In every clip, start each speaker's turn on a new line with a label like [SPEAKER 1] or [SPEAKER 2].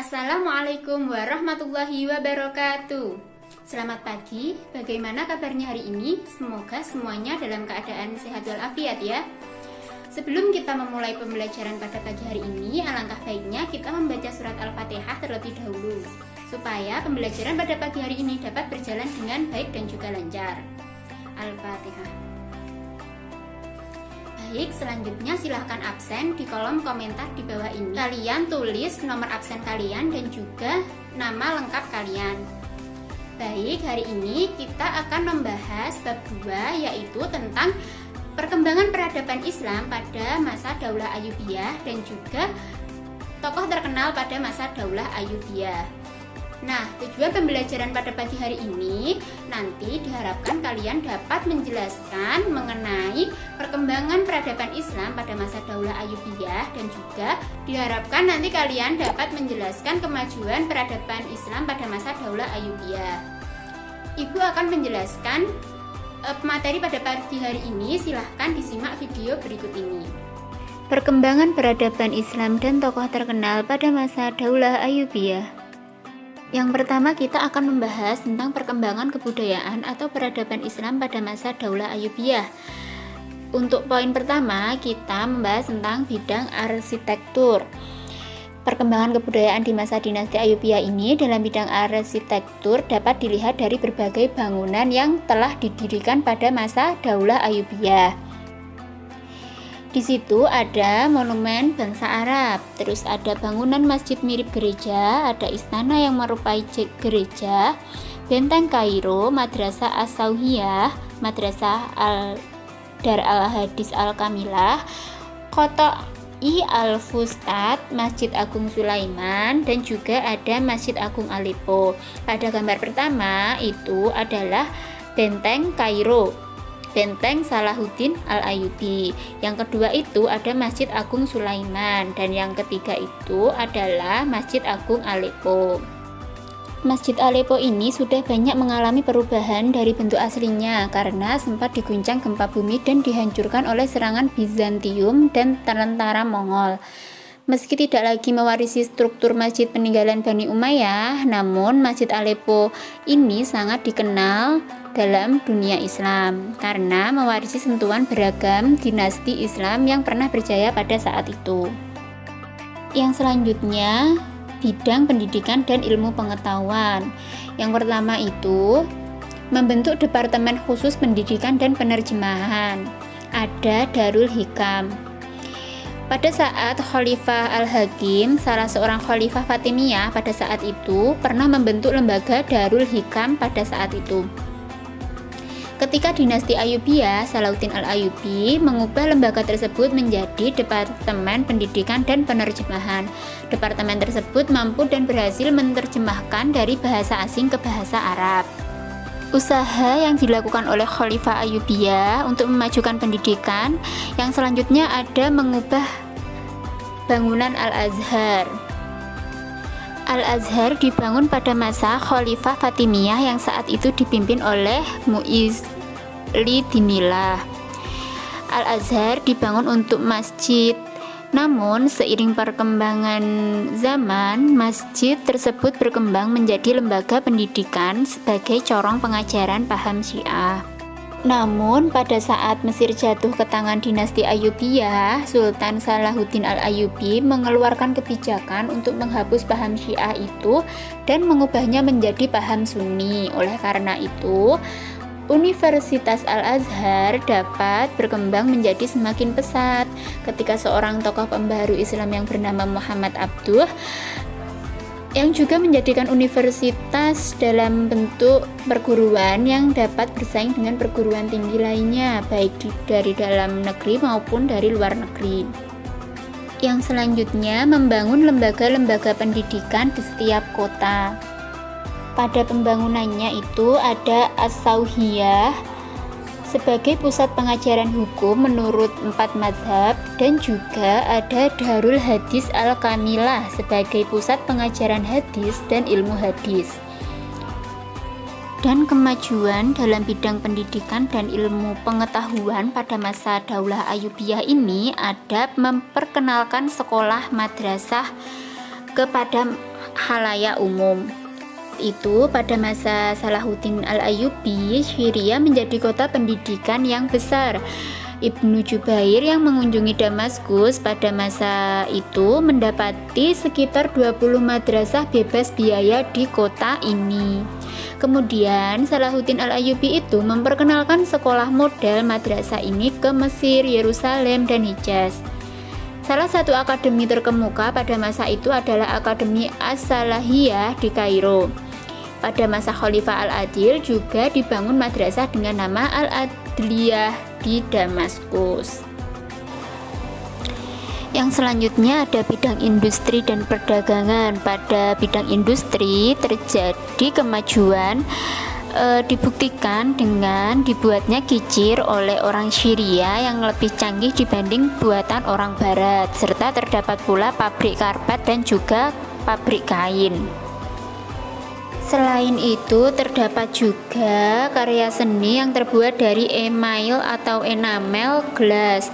[SPEAKER 1] Assalamualaikum warahmatullahi wabarakatuh. Selamat pagi, bagaimana kabarnya hari ini? Semoga semuanya dalam keadaan sehat walafiat ya. Sebelum kita memulai pembelajaran pada pagi hari ini, alangkah baiknya kita membaca surat Al-Fatihah terlebih dahulu, supaya pembelajaran pada pagi hari ini dapat berjalan dengan baik dan juga lancar. Al-Fatihah. Baik, selanjutnya silahkan absen di kolom komentar di bawah ini. Kalian tulis nomor absen kalian dan juga nama lengkap kalian. Baik, hari ini kita akan membahas bab 2, yaitu tentang perkembangan peradaban Islam pada masa Daulah Ayyubiyah dan juga tokoh terkenal pada masa Daulah Ayyubiyah. Nah, tujuan pembelajaran pada pagi hari ini nanti diharapkan kalian dapat menjelaskan mengenai perkembangan peradaban Islam pada masa Daulah Ayyubiyah dan juga diharapkan nanti kalian dapat menjelaskan kemajuan peradaban Islam pada masa Daulah Ayyubiyah. Ibu akan menjelaskan materi pada pagi hari ini, silahkan disimak video berikut ini. Perkembangan peradaban Islam dan tokoh terkenal pada masa Daulah Ayyubiyah. Yang pertama, kita akan membahas tentang perkembangan kebudayaan atau peradaban Islam pada masa Daulah Ayyubiyah. Untuk poin pertama, kita membahas tentang bidang arsitektur. Perkembangan kebudayaan di masa dinasti Ayyubiyah ini dalam bidang arsitektur dapat dilihat dari berbagai bangunan yang telah didirikan pada masa Daulah Ayyubiyah. Di situ ada monumen bangsa Arab, terus ada bangunan masjid mirip gereja, ada istana yang merupai gereja, benteng Kairo, madrasah As-Sauhiyah, madrasah Dar al-Hadis Al-Kamilah, Qotoi Al-Fustat, Masjid Agung Sulaiman, dan juga ada Masjid Agung Aleppo. Pada gambar pertama itu adalah benteng Kairo, Benteng Salahuddin Al-Ayyubi. Yang kedua itu ada Masjid Agung Sulaiman, dan yang ketiga itu adalah Masjid Agung Aleppo. Masjid Aleppo ini sudah banyak mengalami perubahan dari bentuk aslinya karena sempat diguncang gempa bumi dan dihancurkan oleh serangan Bizantium dan tentara Mongol. Meski tidak lagi mewarisi struktur masjid peninggalan Bani Umayyah, namun Masjid Aleppo ini sangat dikenal dalam dunia Islam karena mewarisi sentuhan beragam dinasti Islam yang pernah berjaya pada saat itu. Yang selanjutnya, bidang pendidikan dan ilmu pengetahuan. Yang pertama itu membentuk departemen khusus pendidikan dan penerjemahan. Ada Darul Hikam. Pada saat Khalifah Al-Hakim, salah seorang Khalifah Fatimiyah pada saat itu pernah membentuk lembaga Darul Hikam pada saat itu. Ketika dinasti Ayyubiyah, Salahuddin Al-Ayyubi mengubah lembaga tersebut menjadi Departemen Pendidikan dan Penerjemahan. Departemen tersebut mampu dan berhasil menerjemahkan dari bahasa asing ke bahasa Arab. Usaha yang dilakukan oleh Khalifah Ayyubiyah untuk memajukan pendidikan. Yang selanjutnya ada mengubah bangunan Al-Azhar. Al-Azhar dibangun pada masa Khalifah Fatimiyah yang saat itu dipimpin oleh Mu'izz Lidinillah. Al-Azhar dibangun untuk masjid. Namun, seiring perkembangan zaman, masjid tersebut berkembang menjadi lembaga pendidikan sebagai corong pengajaran paham Syiah. Namun, pada saat Mesir jatuh ke tangan dinasti Ayyubiyah, Sultan Salahuddin Al-Ayyubi mengeluarkan kebijakan untuk menghapus paham Syiah itu dan mengubahnya menjadi paham Sunni. Oleh karena itu, Universitas Al-Azhar dapat berkembang menjadi semakin pesat ketika seorang tokoh pembaharu Islam yang bernama Muhammad Abduh yang juga menjadikan universitas dalam bentuk perguruan yang dapat bersaing dengan perguruan tinggi lainnya, baik dari dalam negeri maupun dari luar negeri. Yang selanjutnya, membangun lembaga-lembaga pendidikan di setiap kota. Pada pembangunannya itu ada As-Sauhiyah sebagai pusat pengajaran hukum menurut 4 mazhab, dan juga ada Darul Hadis Al-Kamilah sebagai pusat pengajaran hadis dan ilmu hadis. Dan kemajuan dalam bidang pendidikan dan ilmu pengetahuan pada masa Daulah Ayyubiyah ini ada memperkenalkan sekolah madrasah kepada khalayak umum. Itu pada masa Salahuddin Al-Ayyubi, Syria menjadi kota pendidikan yang besar. Ibnu Jubair yang mengunjungi Damaskus pada masa itu mendapati sekitar 20 madrasah bebas biaya di kota ini. Kemudian Salahuddin Al-Ayyubi itu memperkenalkan sekolah model madrasah ini ke Mesir, Yerusalem, dan Hijaz. Salah satu akademi terkemuka pada masa itu adalah Akademi As-Salahiyah di Kairo. Pada masa Khalifah Al-Adil juga dibangun madrasah dengan nama Al-Adliyah di Damaskus. Yang selanjutnya ada bidang industri dan perdagangan. Pada bidang industri terjadi kemajuan dibuktikan dengan dibuatnya kicir oleh orang Syria yang lebih canggih dibanding buatan orang Barat, serta terdapat pula pabrik karpet dan juga pabrik kain. Selain itu, terdapat juga karya seni yang terbuat dari email atau enamel gelas.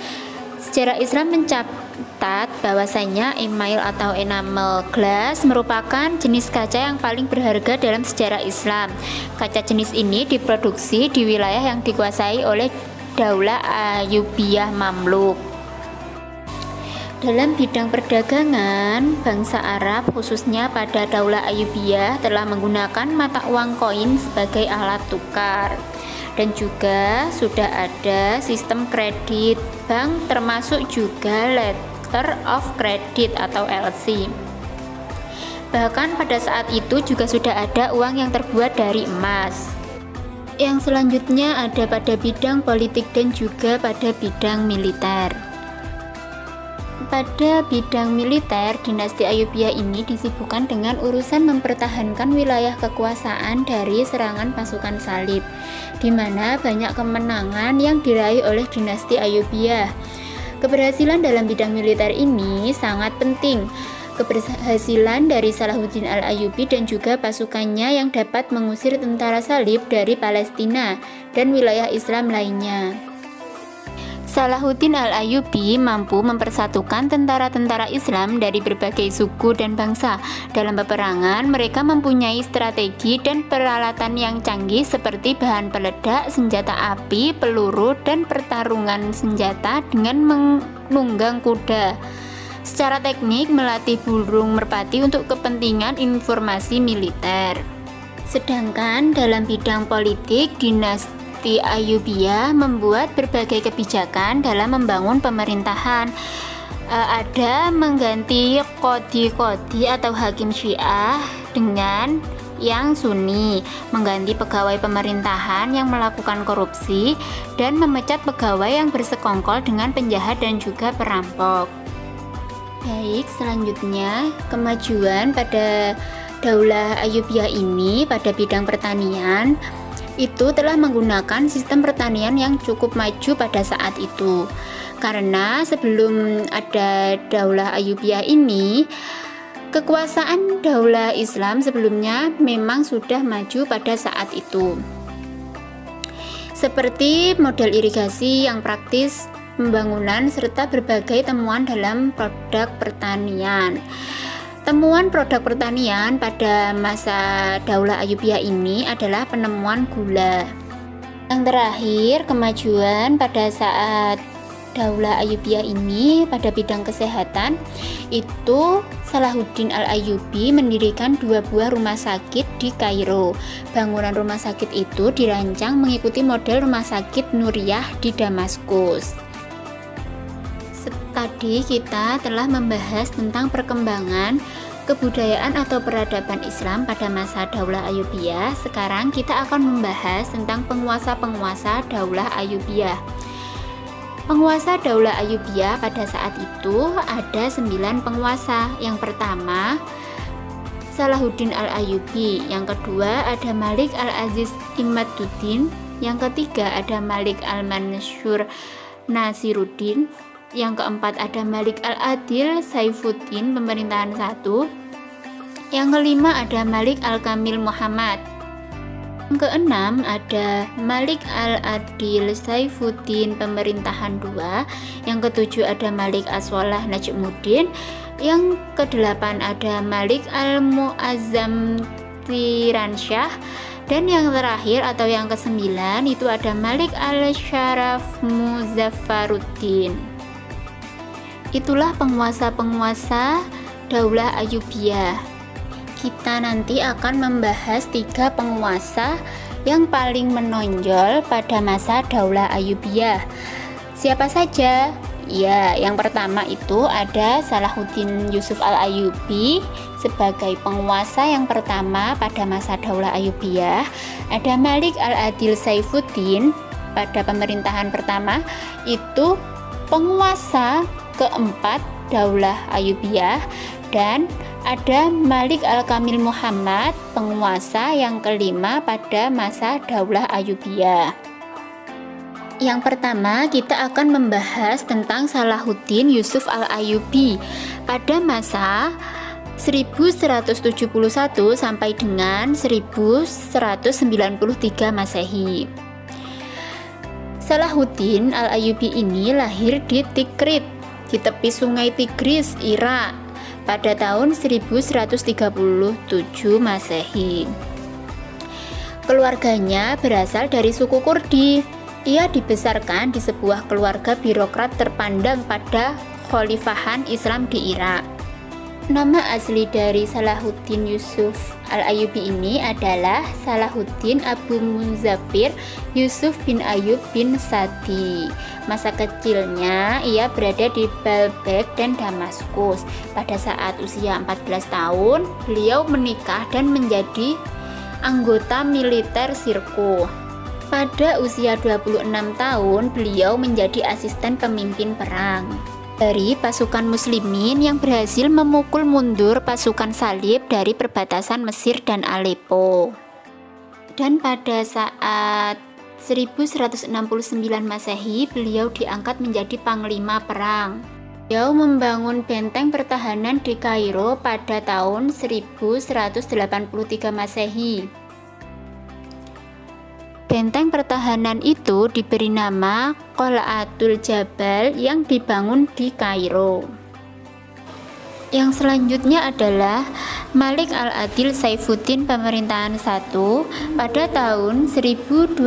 [SPEAKER 1] Sejarah Islam mencatat bahwasanya email atau enamel gelas merupakan jenis kaca yang paling berharga dalam sejarah Islam. Kaca jenis ini diproduksi di wilayah yang dikuasai oleh Daulah Ayyubiyah Mamluk. Dalam bidang perdagangan, bangsa Arab khususnya pada Daulah Ayyubiyah telah menggunakan mata uang koin sebagai alat tukar. Dan juga sudah ada sistem kredit bank termasuk juga letter of credit atau LC. Bahkan pada saat itu juga sudah ada uang yang terbuat dari emas. Yang selanjutnya ada pada bidang politik dan juga pada bidang militer. Pada bidang militer, dinasti Ayyubiyah ini disibukkan dengan urusan mempertahankan wilayah kekuasaan dari serangan pasukan salib, di mana banyak kemenangan yang diraih oleh dinasti Ayyubiyah. Keberhasilan dalam bidang militer ini sangat penting. Keberhasilan dari Salahuddin Al-Ayyubi dan juga pasukannya yang dapat mengusir tentara salib dari Palestina dan wilayah Islam lainnya. Salahuddin Al-Ayyubi mampu mempersatukan tentara-tentara Islam dari berbagai suku dan bangsa. Dalam peperangan, mereka mempunyai strategi dan peralatan yang canggih seperti bahan peledak, senjata api, peluru, dan pertarungan senjata dengan menunggang kuda. Secara teknik, melatih burung merpati untuk kepentingan informasi militer. Sedangkan dalam bidang politik, dinasti Ayyubiyah membuat berbagai kebijakan dalam membangun pemerintahan. Ada mengganti qadhi atau hakim Syiah dengan yang Sunni, mengganti pegawai pemerintahan yang melakukan korupsi, dan memecat pegawai yang bersekongkol dengan penjahat dan juga perampok. Baik, selanjutnya kemajuan pada Daulah Ayyubiyah ini pada bidang pertanian itu telah menggunakan sistem pertanian yang cukup maju pada saat itu. Karena sebelum ada Daulah Ayyubiyah ini, kekuasaan Daulah Islam sebelumnya memang sudah maju pada saat itu. Seperti model irigasi yang praktis, pembangunan, serta berbagai temuan dalam produk pertanian. Temuan produk pertanian pada masa Daulah Ayyubiyah ini adalah penemuan gula. Yang terakhir, kemajuan pada saat Daulah Ayyubiyah ini pada bidang kesehatan, itu Salahuddin Al-Ayyubi mendirikan 2 buah rumah sakit di Kairo. Bangunan rumah sakit itu dirancang mengikuti model rumah sakit Nuriyah di Damaskus. Tadi kita telah membahas tentang perkembangan kebudayaan atau peradaban Islam pada masa Daulah Ayyubiyah. Sekarang kita akan membahas tentang penguasa-penguasa Daulah Ayyubiyah. Penguasa Daulah Ayyubiyah pada saat itu ada 9 penguasa. Yang pertama, Salahuddin Al-Ayyubi. Yang kedua ada Malik Al-Aziz Imaduddin. Yang ketiga ada Malik Al-Mansur Nasiruddin. Yang keempat ada Malik Al-Adil Saifuddin pemerintahan 1. Yang kelima ada Malik Al-Kamil Muhammad. Yang keenam ada Malik Al-Adil Saifuddin pemerintahan 2. Yang ketujuh ada Malik Aswalah Najmuddin. Yang ke-8 ada Malik Al-Mu'azzam Tiransyah. Dan yang terakhir atau yang ke-9 itu ada Malik Al-Syaraf Muzaffaruddin. Itulah penguasa-penguasa Daulah Ayyubiyah. Kita nanti akan membahas 3 penguasa yang paling menonjol pada masa Daulah Ayyubiyah. Siapa saja? Ya, yang pertama itu ada Salahuddin Yusuf Al-Ayyubi sebagai penguasa yang pertama pada masa Daulah Ayyubiyah. Ada Malik Al-Adil Saifuddin pada pemerintahan pertama, itu penguasa keempat Daulah Ayyubiyah. Dan ada Malik Al-Kamil Muhammad, penguasa yang kelima pada masa Daulah Ayyubiyah. Yang pertama, kita akan membahas tentang Salahuddin Yusuf Al-Ayyubi pada masa 1171 sampai dengan 1193 Masehi. Salahuddin Al-Ayyubi ini lahir di Tikrit, di tepi sungai Tigris, Irak, pada tahun 1137 Masehi. Keluarganya berasal dari suku Kurdi. Ia dibesarkan di sebuah keluarga birokrat terpandang pada khalifahan Islam di Irak. Nama asli dari Salahuddin Yusuf Al-Ayyubi ini adalah Salahuddin Abu Munzafir Yusuf bin Ayyub bin Sadi. Masa kecilnya ia berada di Baalbek dan Damaskus. Pada saat usia 14 tahun, beliau menikah dan menjadi anggota militer Sirkuh. Pada usia 26 tahun, beliau menjadi asisten pemimpin perang dari pasukan muslimin yang berhasil memukul mundur pasukan salib dari perbatasan Mesir dan Aleppo. Dan pada saat 1169 Masehi, beliau diangkat menjadi panglima perang. Beliau membangun benteng pertahanan di Kairo pada tahun 1183 Masehi. Benteng pertahanan itu diberi nama Qal'atul Jabal yang dibangun di Kairo. Yang selanjutnya adalah Malik Al-Adil Saifuddin pemerintahan 1 pada tahun 1200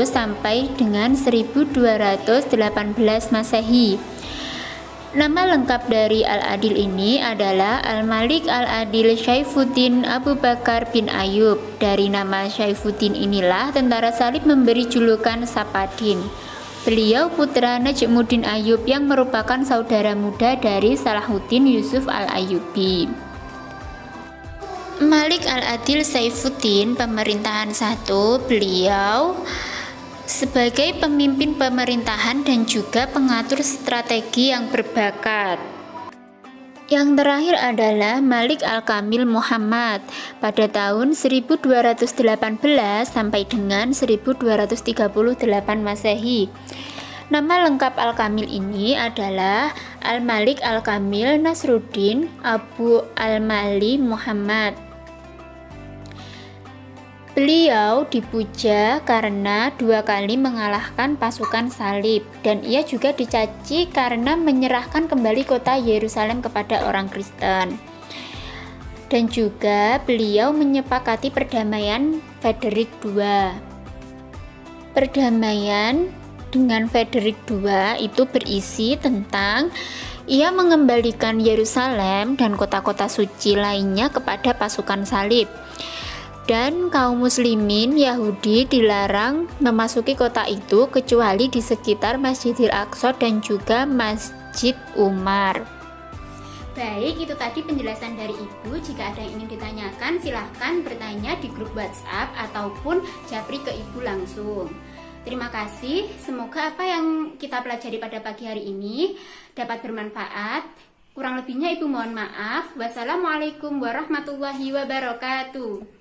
[SPEAKER 1] sampai dengan 1218 Masehi. Nama lengkap dari Al-Adil ini adalah Al-Malik Al-Adil Saifuddin Abu Bakar bin Ayyub. Dari nama Saifuddin inilah tentara salib memberi julukan Sapadin. Beliau putra Najmuddin Ayyub yang merupakan saudara muda dari Salahuddin Yusuf Al-Ayyubi. Malik Al-Adil Saifuddin pemerintahan 1, beliau sebagai pemimpin pemerintahan dan juga pengatur strategi yang berbakat. Yang terakhir adalah Malik Al-Kamil Muhammad pada tahun 1218 sampai dengan 1238 Masehi. Nama lengkap Al-Kamil ini adalah Al-Malik Al-Kamil Nasruddin Abu Al-Mali Muhammad. Beliau dipuja karena 2 kali mengalahkan pasukan salib, dan ia juga dicaci karena menyerahkan kembali kota Yerusalem kepada orang Kristen. Dan juga beliau menyepakati perdamaian Frederick II. Perdamaian dengan Frederick II itu berisi tentang ia mengembalikan Yerusalem dan kota-kota suci lainnya kepada pasukan salib. Dan kaum muslimin Yahudi dilarang memasuki kota itu kecuali di sekitar Masjidil Aqsa dan juga Masjid Umar. Baik, itu tadi penjelasan dari Ibu. Jika ada yang ingin ditanyakan, silahkan bertanya di grup WhatsApp ataupun japri ke Ibu langsung. Terima kasih, semoga apa yang kita pelajari pada pagi hari ini dapat bermanfaat. Kurang lebihnya Ibu mohon maaf. Wassalamualaikum warahmatullahi wabarakatuh.